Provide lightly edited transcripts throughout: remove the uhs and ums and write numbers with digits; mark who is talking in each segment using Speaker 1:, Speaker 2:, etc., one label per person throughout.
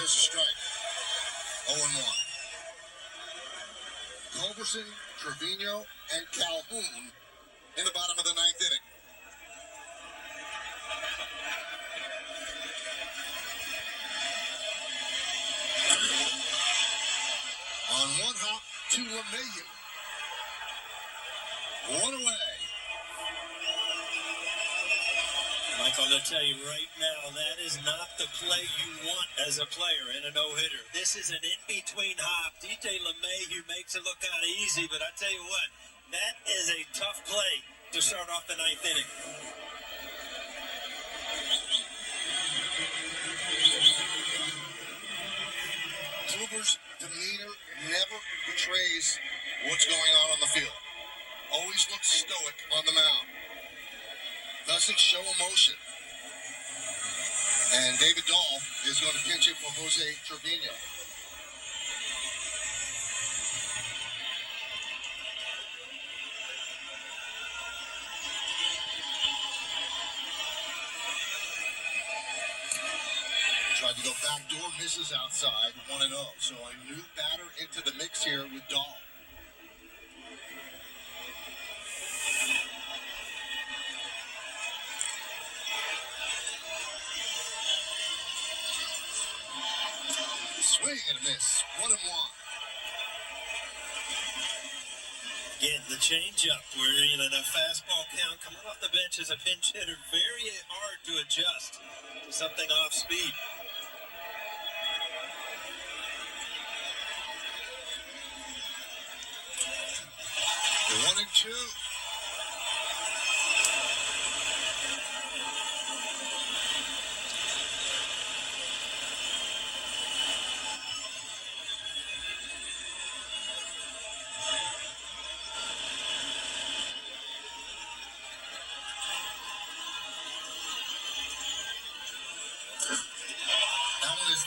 Speaker 1: There's a strike. 0-1. Culberson, Trevino, and Calhoun in the bottom of the ninth inning. On one hop to LeMahieu. One away.
Speaker 2: Michael, I'm going to tell you right now, that is not the play you want as a player in a no-hitter. This is an in-between hop. DJ LeMahieu makes it look kind of easy, but I tell you what, that is a tough play to start off the ninth inning.
Speaker 1: Kluber's demeanor never betrays what's going on the field. Always looks stoic on the mound. Doesn't show emotion. And David Dahl is going to pinch it for Jose Trevino. Tried to go backdoor, misses outside, 1-0. So a new batter into the mix here with Dahl. Swing and a miss, 1-1.
Speaker 2: Again, the changeup where in a fastball count coming off the bench as a pinch hitter, very hard to adjust to something off speed.
Speaker 1: One and two.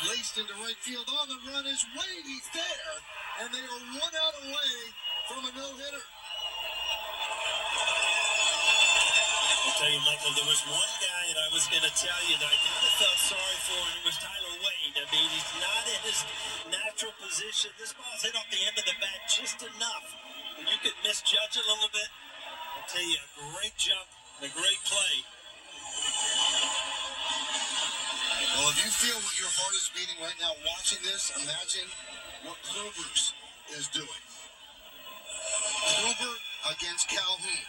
Speaker 1: Laced into right field on the run is Wade. He's there, and they are 1 out away from a no-hitter.
Speaker 2: I'll tell you, Michael, there was one guy that I was going to tell you that I kind of felt sorry for, and it was Tyler Wade. I mean, he's not in his natural position. This ball's hit off the end of the bat just enough, and you could misjudge a little bit. I'll tell you, a great jump and a great play.
Speaker 1: Well, if you feel what your heart is beating right now watching this, imagine what Kluber's is doing. Kluber against Calhoun.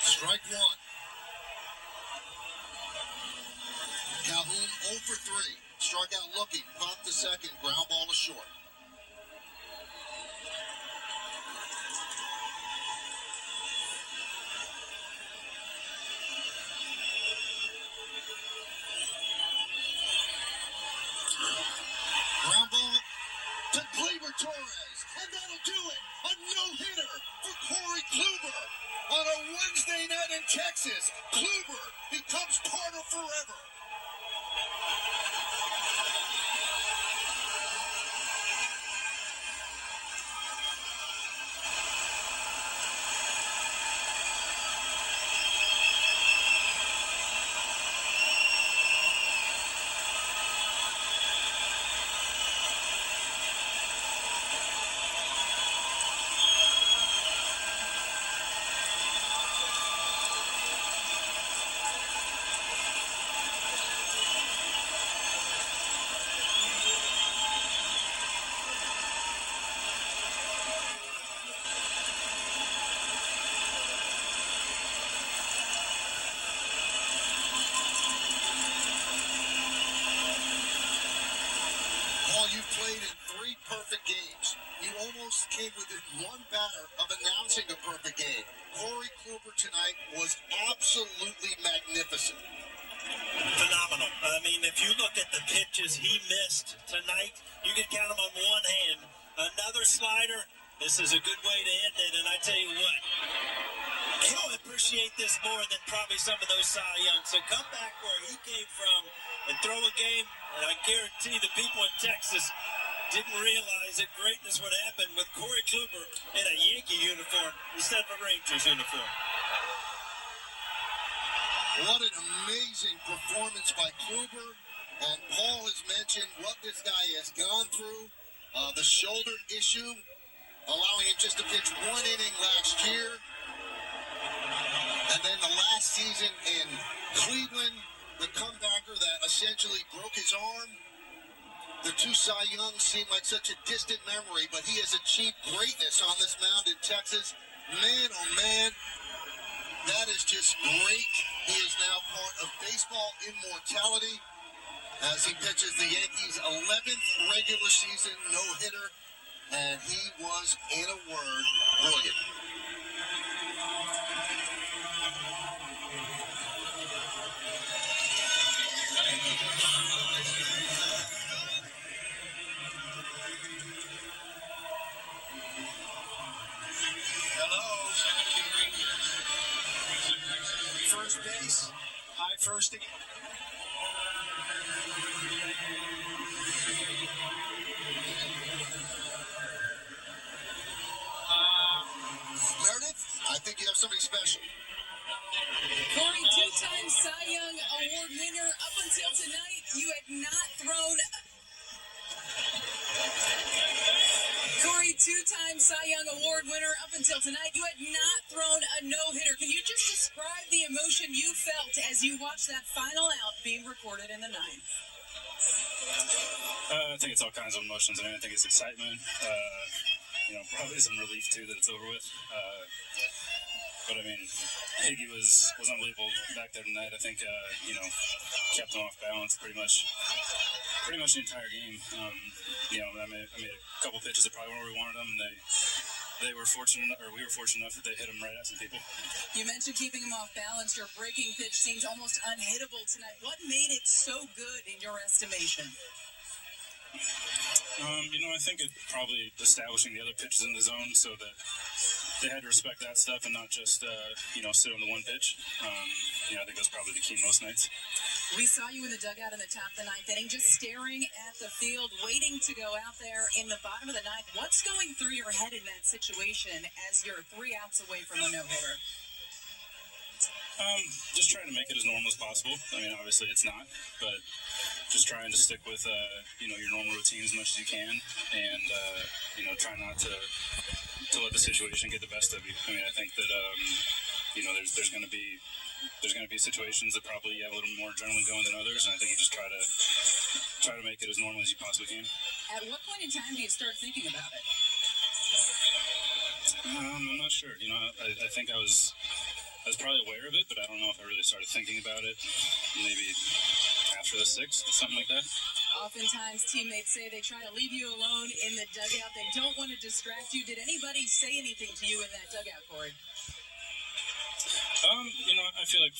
Speaker 1: Strike one. Calhoun 0 for 3. Struck out looking, popped the second, ground ball to short. Ground ball to Kluber Torres, and that'll do it. A no-hitter for Corey Kluber on a Wednesday night in Texas. Kluber becomes part of forever. You've played in 3 perfect games. You almost came within one batter of announcing a perfect game. Corey Kluber tonight was absolutely magnificent.
Speaker 2: Phenomenal. I mean, if you look at the pitches he missed tonight, you can count them on one hand. Another slider. This is a good way to end it, and I tell you what, he'll appreciate this more than probably some of those Cy Youngs. So come back where he came from and throw a game, and I guarantee the people in Texas didn't realize that greatness would happen with Corey Kluber in a Yankee uniform instead of a Rangers uniform.
Speaker 1: What an amazing performance by Kluber. And Paul has mentioned what this guy has gone through. The shoulder issue, allowing him just to pitch one inning last year. And then the last season in Cleveland, the comebacker that essentially broke his arm. The two Cy Youngs seem like such a distant memory, but he has achieved greatness on this mound in Texas. Man, oh man, that is just great. He is now part of baseball immortality as he pitches the Yankees' 11th regular season no-hitter, and he was, in a word, brilliant. Hello. First base, high first again. Meredith, I think you have something special.
Speaker 3: Corey, two-time Cy Young Award winner. Up until tonight, you had not thrown... Corey, two-time Cy Young Award winner. Up until tonight, you had not thrown a no-hitter. Can you just describe the emotion you felt as you watched that final out being recorded in the ninth?
Speaker 4: I think it's all kinds of emotions. I mean, I think it's excitement. Probably some relief too that it's over with. But I mean, Higgy was unbelievable back there tonight. I think kept him off balance pretty much the entire game. I made a couple pitches that probably weren't where we wanted them, and we were fortunate enough that they hit him right at some people.
Speaker 3: You mentioned keeping him off balance. Your breaking pitch seems almost unhittable tonight. What made it so good in your estimation?
Speaker 4: I think it probably establishing the other pitches in the zone so that they had to respect that stuff and not just, sit on the one pitch. I think that's probably the key most nights.
Speaker 3: We saw you in the dugout in the top of the ninth inning, just staring at the field, waiting to go out there in the bottom of the ninth. What's going through your head in that situation as you're 3 outs away from a no-hitter?
Speaker 4: Just trying to make it as normal as possible. I mean, obviously it's not, but just trying to stick with, your normal routine as much as you can, and, try not to let the situation get the best of you. I mean, I think that, there's going to be situations that probably have a little more adrenaline going than others, and I think you just try to make it as normal as you possibly can.
Speaker 3: At what point in time do you start thinking about it?
Speaker 4: I'm not sure. I think I was probably aware of it, but I don't know if I really started thinking about it maybe after the 6th, something like that.
Speaker 3: Oftentimes, teammates say they try to leave you alone in the dugout. They don't want to distract you. Did anybody say anything to you in that dugout, Corey?
Speaker 4: I feel like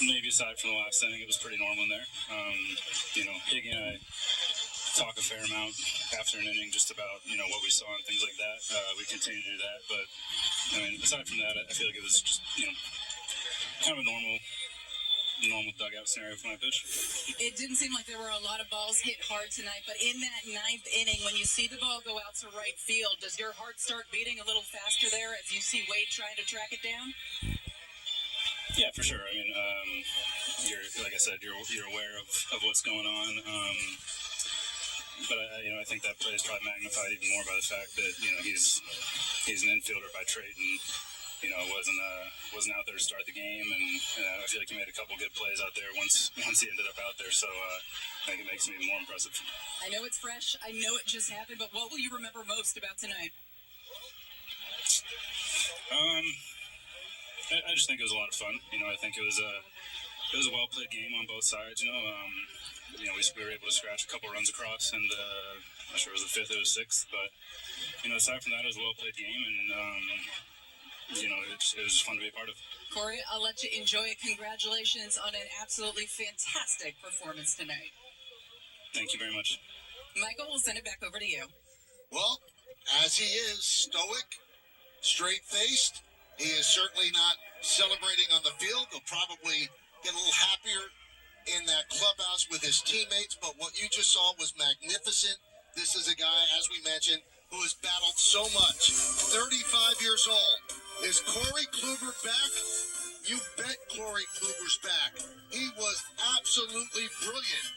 Speaker 4: maybe aside from the last inning, it was pretty normal in there. Higgy and I talk a fair amount after an inning just about, what we saw and things like that. We continue to do that, but, aside from that, I feel like it was just, kind of a normal dugout scenario for my pitch.
Speaker 3: It didn't seem like there were a lot of balls hit hard tonight, but in that ninth inning, when you see the ball go out to right field, does your heart start beating a little faster there as you see Wade trying to track it down?
Speaker 4: Yeah, for sure. I mean, like I said, you're aware of what's going on. But I think that play is probably magnified even more by the fact that he's an infielder by trade, and wasn't out there to start the game, and I feel like he made a couple good plays out there once he ended up out there. So I think it makes him even more impressive.
Speaker 3: I know it's fresh. I know it just happened, but what will you remember most about tonight?
Speaker 4: I just think it was a lot of fun. I think it was a well played game on both sides. We were able to scratch a couple runs across, and I'm not sure it was the 5th or the 6th, but aside from that, it was a well played game, and it was just fun to be a part of.
Speaker 3: Corey, I'll let you enjoy it. Congratulations on an absolutely fantastic performance tonight.
Speaker 4: Thank you very much.
Speaker 3: Michael, we'll send it back over to you.
Speaker 1: Well, as he is stoic, straight-faced, he is certainly not celebrating on the field. He'll probably get a little happier in that clubhouse with his teammates, but what you just saw was magnificent. This is a guy, as we mentioned, who has battled so much. 35 years old. Is Corey Kluber back? You bet Corey Kluber's back. He was absolutely brilliant.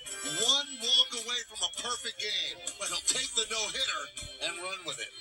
Speaker 1: One walk away from a perfect game, but he'll take the no-hitter and run with it.